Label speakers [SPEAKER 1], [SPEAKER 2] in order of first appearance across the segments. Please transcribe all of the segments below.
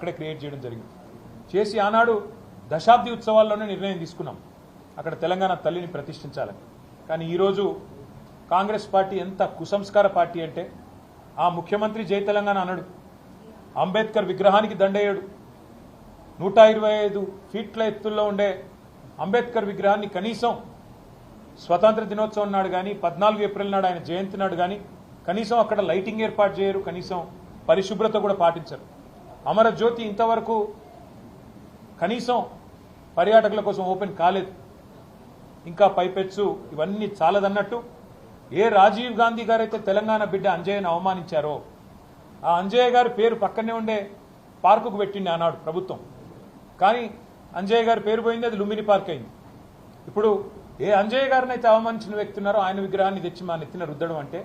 [SPEAKER 1] అక్కడే క్రియేట్ చేయడం జరిగింది. చేసి ఆనాడు దశాబ్ది ఉత్సవాల్లోనే నిర్ణయం తీసుకున్నాం అక్కడ తెలంగాణ తల్లిని ప్రతిష్ఠించాలని. కానీ ఈరోజు కాంగ్రెస్ పార్టీ ఎంత కుసంస్కార పార్టీ అంటే ఆ ముఖ్యమంత్రి జై తెలంగాణ అనడు, అంబేద్కర్ విగ్రహానికి దండేయడు, 125 ఫీట్ల ఎత్తుల్లో ఉండే అంబేద్కర్ విగ్రహాన్ని కనీసం స్వతంత్ర దినోత్సవం నాడు కానీ 14 ఏప్రిల్ నాడు ఆయన జయంతి నాడు కానీ కనీసం అక్కడ లైటింగ్ ఏర్పాటు చేయరు, కనీసం పరిశుభ్రత కూడా పాటించరు. అమరజ్యోతి ఇంతవరకు కనీసం పర్యాటకుల కోసం ఓపెన్ కాలేదు. ఇంకా పైపెచ్చు ఇవన్నీ చాలదన్నట్టు ఏ రాజీవ్ గాంధీ గారైతే తెలంగాణ బిడ్డ అంజయ్యను అవమానించారో ఆ అంజయ్య గారి పేరు పక్కనే ఉండే పార్కుకు పెట్టింది ఆనాడు ప్రభుత్వం. కానీ అంజయ్య గారి పేరు పోయింది, అది లుంబిని పార్క్ అయింది. ఇప్పుడు ఏ అంజయ్య గారిని అయితే అవమానించిన వ్యక్తి ఉన్నారో ఆయన విగ్రహాన్ని తెచ్చి మా నెత్తిన రుద్దడం అంటే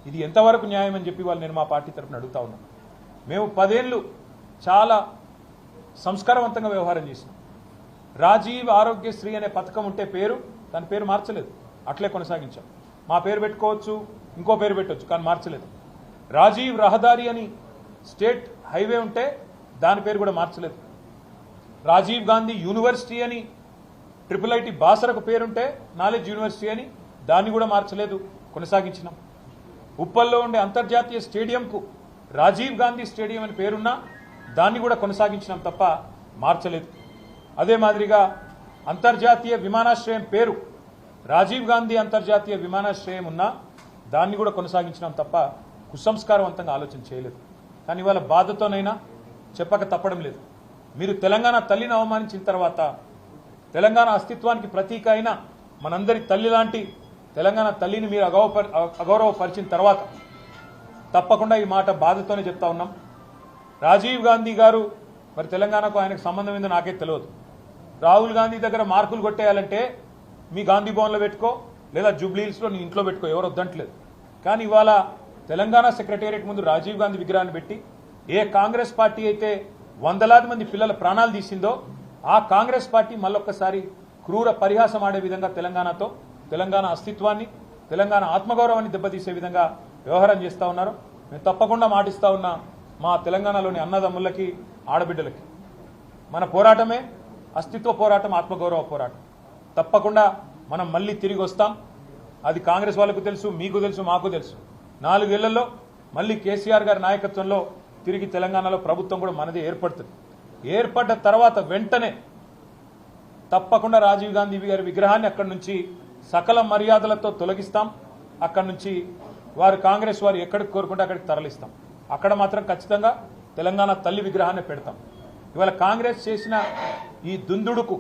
[SPEAKER 1] ఇది ఎంతవరకు న్యాయం అని చెప్పి వాళ్ళు నేను మా పార్టీ తరఫున అడుగుతా ఉన్నాను. మేము 10 ఏళ్ళు చాలా సంస్కారవంతంగా వ్యవహారం చేసినాం. రాజీవ్ ఆరోగ్యశ్రీ అనే పథకం ఉంటే దాని పేరు మార్చలేదు, అట్లే కొనసాగించాం. మా పేరు పెట్టుకోవచ్చు, ఇంకో పేరు పెట్టవచ్చు, కానీ మార్చలేదు. రాజీవ్ రహదారి అని స్టేట్ హైవే ఉంటే దాని పేరు కూడా మార్చలేదు. రాజీవ్ గాంధీ యూనివర్సిటీ అని IIIT బాసరకు పేరుంటే నాలెడ్జ్ యూనివర్సిటీ అని దాన్ని కూడా మార్చలేదు, కొనసాగించినాం. ఉప్పల్లో ఉండే అంతర్జాతీయ స్టేడియంకు రాజీవ్ గాంధీ స్టేడియం అని పేరున్నా దాన్ని కూడా కొనసాగించినాం తప్ప మార్చలేదు. అదే మాదిరిగా అంతర్జాతీయ విమానాశ్రయం పేరు రాజీవ్ గాంధీ అంతర్జాతీయ విమానాశ్రయం ఉన్నా దాన్ని కూడా కొనసాగించినాం తప్ప కుసంస్కారవంతంగా ఆలోచన చేయలేదు. కానీ వాళ్ళ బాధతోనైనా చెప్పక తప్పడం లేదు. మీరు తెలంగాణ తల్లిని అవమానించిన తర్వాత, తెలంగాణ అస్తిత్వానికి ప్రతీక అయిన మనందరి తల్లి లాంటి తెలంగాణ తల్లిని మీరు అగౌరవపరిచిన తర్వాత తప్పకుండా ఈ మాట బాధతోనే చెప్తా ఉన్నాం. రాజీవ్ గాంధీ గారు మరి తెలంగాణకు ఆయనకు సంబంధం ఏందో నాకే తెలియదు. రాహుల్ గాంధీ దగ్గర మార్కులు కొట్టేయాలంటే మీ గాంధీ భవన్లో పెట్టుకో, లేదా జూబ్లీహిల్స్లో నీ ఇంట్లో పెట్టుకో, ఎవరు వద్దంటలేదు. కానీ ఇవాళ తెలంగాణ సెక్రటేరియట్ ముందు రాజీవ్ గాంధీ విగ్రహాన్ని పెట్టి ఏ కాంగ్రెస్ పార్టీ అయితే వందలాది మంది పిల్లల ప్రాణాలు తీసిందో ఆ కాంగ్రెస్ పార్టీ మళ్ళొక్కసారి క్రూర పరిహాసం ఆడే విధంగా తెలంగాణతో, తెలంగాణ అస్తిత్వాన్ని, తెలంగాణ ఆత్మగౌరవాన్ని దెబ్బతీసే విధంగా వ్యవహారం చేస్తూ ఉన్నారు. మేము తప్పకుండా మాటిస్తా ఉన్నా మా తెలంగాణలోని అన్నదమ్ములకి, ఆడబిడ్డలకి, మన పోరాటమే అస్తిత్వ పోరాటం, ఆత్మగౌరవ పోరాటం. తప్పకుండా మనం మళ్ళీ తిరిగి వస్తాం. అది కాంగ్రెస్ వాళ్ళకు తెలుసు, మీకు తెలుసు, మాకు తెలుసు. 4 ఏళ్లలో మళ్ళీ కేసీఆర్ గారి నాయకత్వంలో తిరిగి తెలంగాణలో ప్రభుత్వం కూడా మనదే ఏర్పడుతుంది. ఏర్పడ్డ తర్వాత వెంటనే తప్పకుండా రాజీవ్ గాంధీ గారి విగ్రహాన్ని అక్కడి నుంచి సకల మర్యాదలతో తొలగిస్తాం. అక్కడి నుంచి వారు కాంగ్రెస్ వారు ఎక్కడికి కోరుకుంటే అక్కడికి తరలిస్తాం. అక్కడ మాత్రం ఖచ్చితంగా తెలంగాణ తల్లి విగ్రహాన్ని పెడతాం. ఇవాళ కాంగ్రెస్ చేసిన ఈ దుందుడుకు,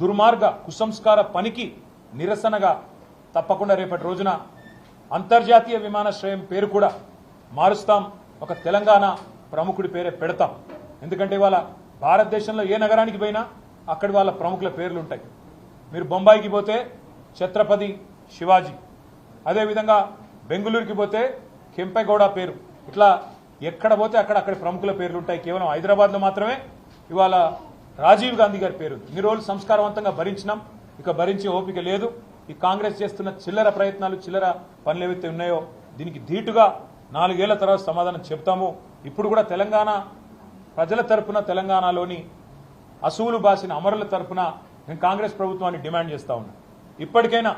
[SPEAKER 1] దుర్మార్గ కుసంస్కార పనికి నిరసనగా తప్పకుండా రేపటి రోజున అంతర్జాతీయ విమానాశ్రయం పేరు కూడా మారుస్తాం. ఒక తెలంగాణ ప్రముఖుడి పేరే పెడతాం. ఎందుకంటే ఇవాళ భారతదేశంలో ఏ నగరానికి పోయినా అక్కడి వాళ్ళ ప్రముఖుల పేర్లు ఉంటాయి. మీరు బొంబాయికి పోతే ఛత్రపతి శివాజీ, అదేవిధంగా బెంగళూరుకి పోతే కెంపెగౌడ పేరు, ఇట్లా ఎక్కడ పోతే అక్కడి ప్రముఖుల పేర్లు ఉంటాయి. కేవలం హైదరాబాద్లో మాత్రమే ఇవాళ రాజీవ్ గాంధీ గారి పేరు. ఇన్ని రోజులు సంస్కారవంతంగా భరించినాం, ఇక భరించే ఓపిక లేదు. ఈ కాంగ్రెస్ చేస్తున్న చిల్లర ప్రయత్నాలు, చిల్లర పనులు ఏవైతే ఉన్నాయో దీనికి ధీటుగా 4 ఏళ్ల తర్వాత సమాధానం చెప్తాము. ఇప్పుడు కూడా తెలంగాణ ప్రజల తరపున, తెలంగాణలోని అసూలు బాసిన అమరుల తరపున నేను కాంగ్రెస్ ప్రభుత్వాన్ని డిమాండ్ చేస్తా ఉన్నా. ఇప్పటికైనా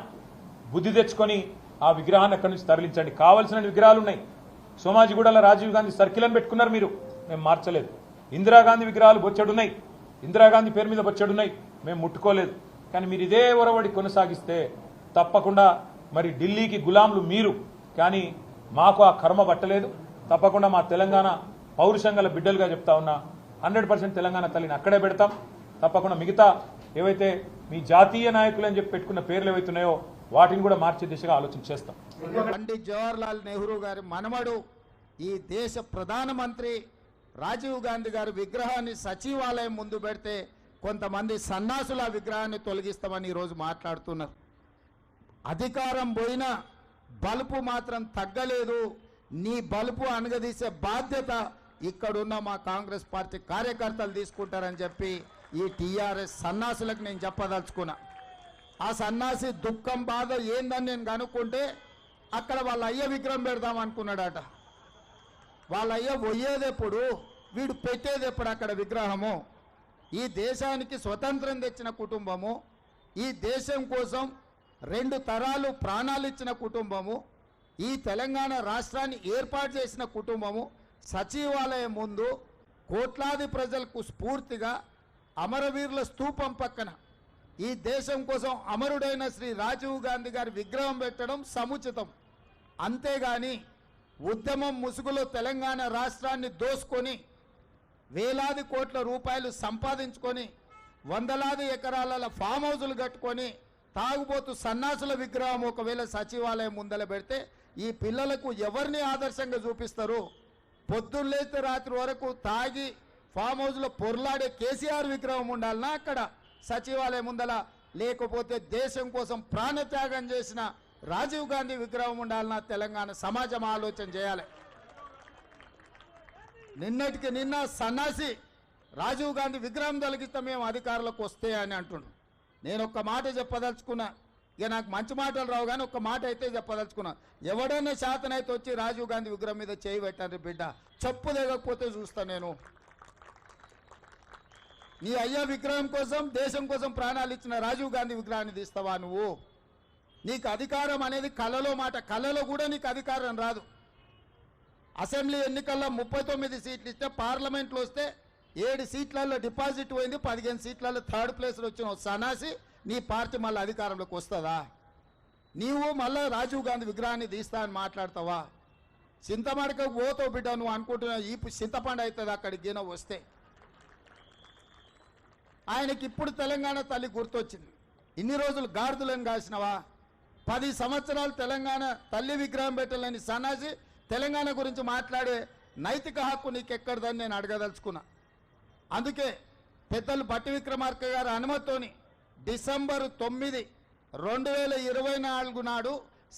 [SPEAKER 1] బుద్ధి తెచ్చుకొని ఆ విగ్రహాన్ని అక్కడి నుంచి తరలించండి. కావాల్సిన విగ్రహాలు ఉన్నాయి. సోమాజిగూడలో రాజీవ్ గాంధీ సర్కిల్ అని పెట్టుకున్నారు మీరు, మేము మార్చలేదు. ఇందిరాగాంధీ విగ్రహాలు బొచ్చెడున్నాయి, ఇందిరాగాంధీ పేరు మీద బొచ్చెడున్నాయి, మేము ముట్టుకోలేదు. కానీ మీరు ఇదే ఒరవడి కొనసాగిస్తే తప్పకుండా మరి ఢిల్లీకి గులాంలు మీరు, కానీ మాకు ఆ కర్మ పట్టలేదు. తప్పకుండా మా తెలంగాణ పౌరుషంగల బిడ్డలుగా చెప్తా ఉన్నా 100% తెలంగాణ తల్లిని అక్కడే పెడతాం. తప్పకుండా మిగతా ఏవైతే మీ జాతీయ నాయకులు అని చెప్పి పెట్టుకున్న పేర్లు ఏవైతున్నాయో వాటిని కూడా మార్చే దిశగా ఆలోచన చేస్తాం.
[SPEAKER 2] పండిత్ జవహర్లాల్ నెహ్రూ గారి మనమడు, ఈ దేశ ప్రధానమంత్రి రాజీవ్ గాంధీ గారి విగ్రహాన్ని సచివాలయం ముందు పెడితే కొంతమంది సన్నాసుల విగ్రహాన్ని తొలగిస్తామని ఈరోజు మాట్లాడుతున్నారు. అధికారం పోయినా బలుపు మాత్రం తగ్గలేదు. నీ బలుపు అనగదీసే బాధ్యత ఇక్కడున్న మా కాంగ్రెస్ పార్టీ కార్యకర్తలు తీసుకుంటారని చెప్పి ఈ టీఆర్ఎస్ సన్నాసులకు నేను చెప్పదలుచుకున్నా. ఆ సన్నాసి దుఃఖం బాధ ఏందని నేను కనుక్కుంటే అక్కడ వాళ్ళ అయ్య విగ్రహం పెడదాం అనుకున్నాడట. వాళ్ళ అయ్య పోయేదెప్పుడు, వీడు పెట్టేది ఎప్పుడు అక్కడ విగ్రహము? ఈ దేశానికి స్వతంత్రం తెచ్చిన కుటుంబము, ఈ దేశం కోసం 2 తరాలు ప్రాణాలు ఇచ్చిన కుటుంబము, ఈ తెలంగాణ రాష్ట్రాన్ని ఏర్పాటు చేసిన కుటుంబము సచివాలయం ముందు కోట్లాది ప్రజలకు స్ఫూర్తిగా అమరవీరుల స్తూపం పక్కన ఈ దేశం కోసం అమరుడైన శ్రీ రాజీవ్ గాంధీ గారి విగ్రహం పెట్టడం సముచితం. అంతేగాని ఉద్యమం ముసుగులో తెలంగాణ రాష్ట్రాన్ని దోసుకొని వేలాది కోట్ల రూపాయలు సంపాదించుకొని వందలాది ఎకరాల ఫామ్ హౌజులు కట్టుకొని తాగుబోతు సన్నాసుల విగ్రహం ఒకవేళ సచివాలయం ముందల పెడితే ఈ పిల్లలకు ఎవరిని ఆదర్శంగా చూపిస్తారు? పొద్దున్నేస్తే రాత్రి వరకు తాగి ఫామ్ హౌస్లో పొర్లాడే కేసీఆర్ విగ్రహం ఉండాలన్నా అక్కడ సచివాలయం ముందల, లేకపోతే దేశం కోసం ప్రాణత్యాగం చేసిన రాజీవ్ గాంధీ విగ్రహం ఉండాలన్నా తెలంగాణ సమాజం ఆలోచన చేయాలి. నిన్నటికి నిన్న సన్నాసి రాజీవ్ గాంధీ విగ్రహం తొలగిస్తే మేము అధికారులకు వస్తే అని అంటుండు. నేను ఒక్క మాట చెప్పదలుచుకున్నా, ఇక నాకు మంచి మాటలు రావు కానీ ఒక్క మాట అయితే చెప్పదలుచుకున్నా. ఎవడన్నా శాతనైతే వచ్చి రాజీవ్ గాంధీ విగ్రహం మీద చేయి పెట్టండి బిడ్డ, చెప్పు దిగకపోతే చూస్తా నేను. నీ అయ్యా విగ్రహం కోసం దేశం కోసం ప్రాణాలు ఇచ్చిన రాజీవ్ గాంధీ విగ్రహాన్ని తీస్తావా నువ్వు? నీకు అధికారం అనేది కలలో మాట, కలలో కూడా నీకు అధికారం రాదు. అసెంబ్లీ ఎన్నికల్లో 39 సీట్లు ఇస్తే పార్లమెంట్లో వస్తే 7 సీట్లలో డిపాజిట్ పోయింది, 15 సీట్లలో 3rd ప్లేస్లో వచ్చిన సన్నాసి నీ పార్టీ మళ్ళీ అధికారంలోకి వస్తుందా? నీవు మళ్ళీ రాజీవ్ గాంధీ విగ్రహాన్ని తీస్తా అని మాట్లాడతావా? చింతమడకకు పోతావు బిడ్డ, నువ్వు అనుకుంటున్నావు ఈ చింతపండు అవుతుంది అక్కడికి గిన వస్తే. ఆయనకి ఇప్పుడు తెలంగాణ తల్లి గుర్తొచ్చింది. ఇన్ని రోజులు గాడిదలను కాసినవా? 10 సంవత్సరాలు తెలంగాణ తల్లి విగ్రహం పెట్టాలని సన్నాసి తెలంగాణ గురించి మాట్లాడే నైతిక హక్కు నీకెక్కడదని నేను అడగదలుచుకున్నా. అందుకే పెద్దలు బట్టి విక్రమార్క గారి అనుమతితోని డిసెంబర్ 9, 2024 నాడు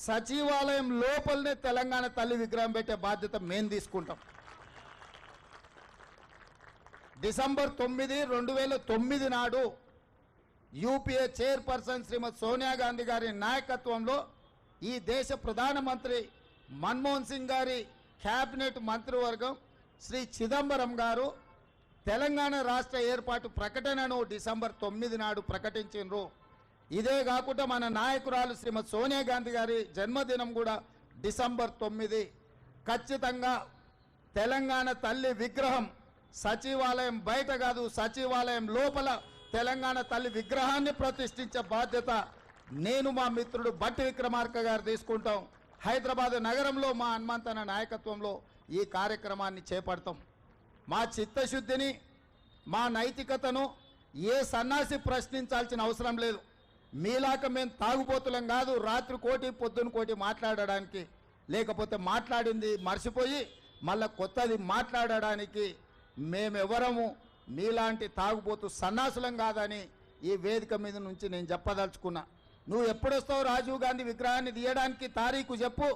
[SPEAKER 2] సచివాలయం లోపలనే తెలంగాణ తల్లి విగ్రహం పెట్టే బాధ్యత మేము తీసుకుంటాం. డిసెంబర్ 9, 2009 నాడు యూపీఏ చైర్పర్సన్ శ్రీమతి సోనియా గాంధీ గారి నాయకత్వంలో ఈ దేశ ప్రధానమంత్రి మన్మోహన్ సింగ్ గారి క్యాబినెట్ మంత్రివర్గం శ్రీ చిదంబరం గారు తెలంగాణ రాష్ట్ర ఏర్పాటు ప్రకటనను డిసెంబర్ 9 నాడు ప్రకటించారు. ఇదే కాకుండా మన నాయకురాలు శ్రీమతి సోనియా గాంధీ గారి జన్మదినం కూడా డిసెంబర్ 9. ఖచ్చితంగా తెలంగాణ తల్లి విగ్రహం సచివాలయం బయట కాదు, సచివాలయం లోపల తెలంగాణ తల్లి విగ్రహాన్ని ప్రతిష్ఠించే బాధ్యత నేను మా మిత్రుడు బట్టి విక్రమార్క గారు తీసుకుంటాం. హైదరాబాద్ నగరంలో మా హనుమంతన నాయకత్వంలో ఈ కార్యక్రమాన్ని చేపడతాం. మా చిత్తశుద్ధిని, మా నైతికతను ఏ సన్నాసి ప్రశ్నించాల్సిన అవసరం లేదు. మీలాక మేము తాగుబోతులం కాదు, రాత్రి కోటి పొద్దున కోటి మాట్లాడడానికి, లేకపోతే మాట్లాడింది మర్చిపోయి మళ్ళీ కొత్తది మాట్లాడడానికి మేమెవరము మీలాంటి తాగుబోతు సన్నాసులం కాదని ఈ వేదిక మీద నుంచి నేను చెప్పదలుచుకున్నా. నువ్వు ఎప్పుడొస్తావు రాజీవ్ గాంధీ విగ్రహాన్ని తీయడానికి తారీఖు చెప్పు,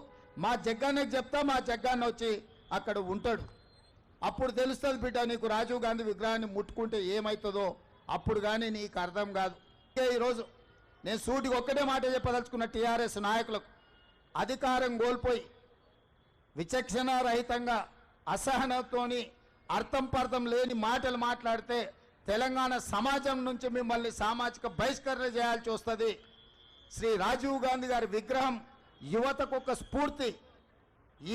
[SPEAKER 2] మా జగ్గాన్నకి చెప్తా, మా జగ్గాన్న వచ్చి అక్కడ ఉంటాడు. అప్పుడు తెలుస్తుంది బిడ్డ నీకు రాజీవ్ గాంధీ విగ్రహాన్ని ముట్టుకుంటే ఏమవుతుందో, అప్పుడు కానీ నీకు అర్థం కాదు. ఈరోజు నేను సూటికి ఒక్కటే మాట చెప్పదలుచుకున్న టీఆర్ఎస్ నాయకులకు, అధికారం కోల్పోయి విచక్షణ రహితంగా అసహనంతోని అర్థం పర్థం లేని మాటలు మాట్లాడితే తెలంగాణ సమాజం నుంచి మిమ్మల్ని సామాజిక బహిష్కరణ చేయాల్సి వస్తుంది. శ్రీ రాజీవ్ గాంధీ గారి విగ్రహం యువతకు ఒక స్ఫూర్తి.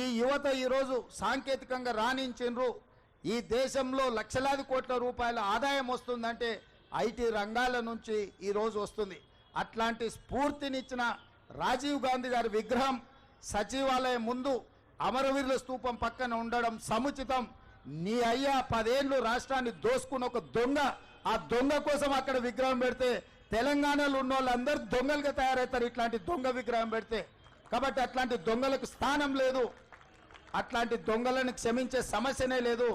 [SPEAKER 2] ఈ యువత ఈరోజు సాంకేతికంగా రాణించిండ్రు. ఈ దేశంలో లక్షలాది కోట్ల రూపాయల ఆదాయం వస్తుందంటే ఐటీ రంగాల నుంచి ఈరోజు వస్తుంది. అట్లాంటి స్ఫూర్తినిచ్చిన రాజీవ్ గాంధీ గారి విగ్రహం సచివాలయం ముందు అమరవీరుల స్తూపం పక్కన ఉండడం సముచితం. నీ అయ్యా 10 ఏళ్ళు రాష్ట్రాన్ని దోసుకున్న ఒక దొంగ, ఆ దొంగ కోసం అక్కడ విగ్రహం పెడితే తెలంగాణలో ఉన్న వాళ్ళందరూ దొంగలుగా తయారవుతారు ఇట్లాంటి దొంగ విగ్రహం పెడితే. కాబట్టి అట్లాంటి దొంగలకు స్థానం లేదు, అట్లాంటి దొంగలను క్షమించే సమస్యనే లేదు.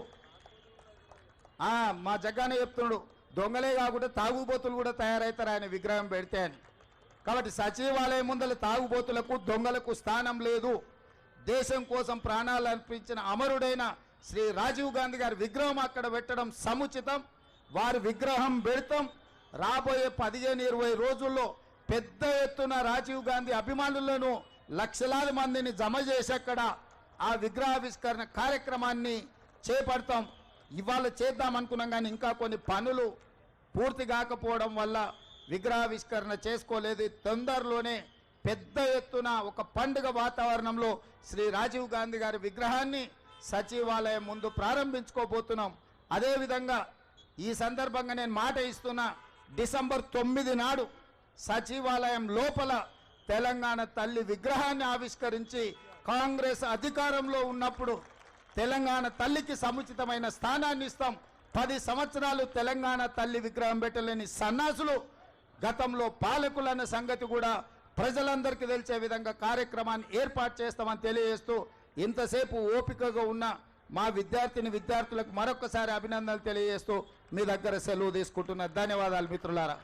[SPEAKER 2] మా జగ్గానే చెప్తున్నాడు, దొంగలే కాకుండా తాగుబోతులు కూడా తయారవుతారు ఆయన విగ్రహం పెడితే అని. కాబట్టి సచివాలయం ముందల తాగుబోతులకు దొంగలకు స్థానం లేదు. దేశం కోసం ప్రాణాలు అర్పించిన అమరుడైన శ్రీ రాజీవ్ గాంధీ గారి విగ్రహం అక్కడ పెట్టడం సముచితం. వారి విగ్రహం పెడతాం. రాబోయే 15-20 రోజుల్లో పెద్ద ఎత్తున రాజీవ్ గాంధీ అభిమానులను లక్షలాది మందిని జమ చేసి అక్కడ ఆ విగ్రహావిష్కరణ కార్యక్రమాన్ని చేపడతాం. ఇవాళ చేద్దాం అనుకున్నాం కానీ ఇంకా కొన్ని పనులు పూర్తి కాకపోవడం వల్ల విగ్రహావిష్కరణ చేసుకోలేదు. తొందరలోనే పెద్ద ఎత్తున ఒక పండుగ వాతావరణంలో శ్రీ రాజీవ్ గాంధీ గారి విగ్రహాన్ని సచివాలయం ముందు ప్రారంభించుకోబోతున్నాం. అదేవిధంగా ఈ సందర్భంగా నేను మాట ఇస్తున్నా, డిసెంబర్ 9 నాడు సచివాలయం లోపల తెలంగాణ తల్లి విగ్రహాన్ని ఆవిష్కరించి కాంగ్రెస్ అధికారంలో ఉన్నప్పుడు తెలంగాణ తల్లికి సముచితమైన స్థానాన్ని ఇస్తాం. 10 సంవత్సరాలు తెలంగాణ తల్లి విగ్రహం పెట్టలేని సన్నాసులు గతంలో పాలకులన్న సంగతి కూడా ప్రజలందరికీ తెలిసే విధంగా కార్యక్రమాన్ని ఏర్పాటు చేస్తామని తెలియజేస్తూ ఇంతసేపు ఓపికగా ఉన్న మా విద్యార్థులకు మరొకసారి అభినందనలు తెలియజేస్తూ మీ దగ్గర సెలవు తీసుకుంటున్న ధన్యవాదాలు మిత్రులారా.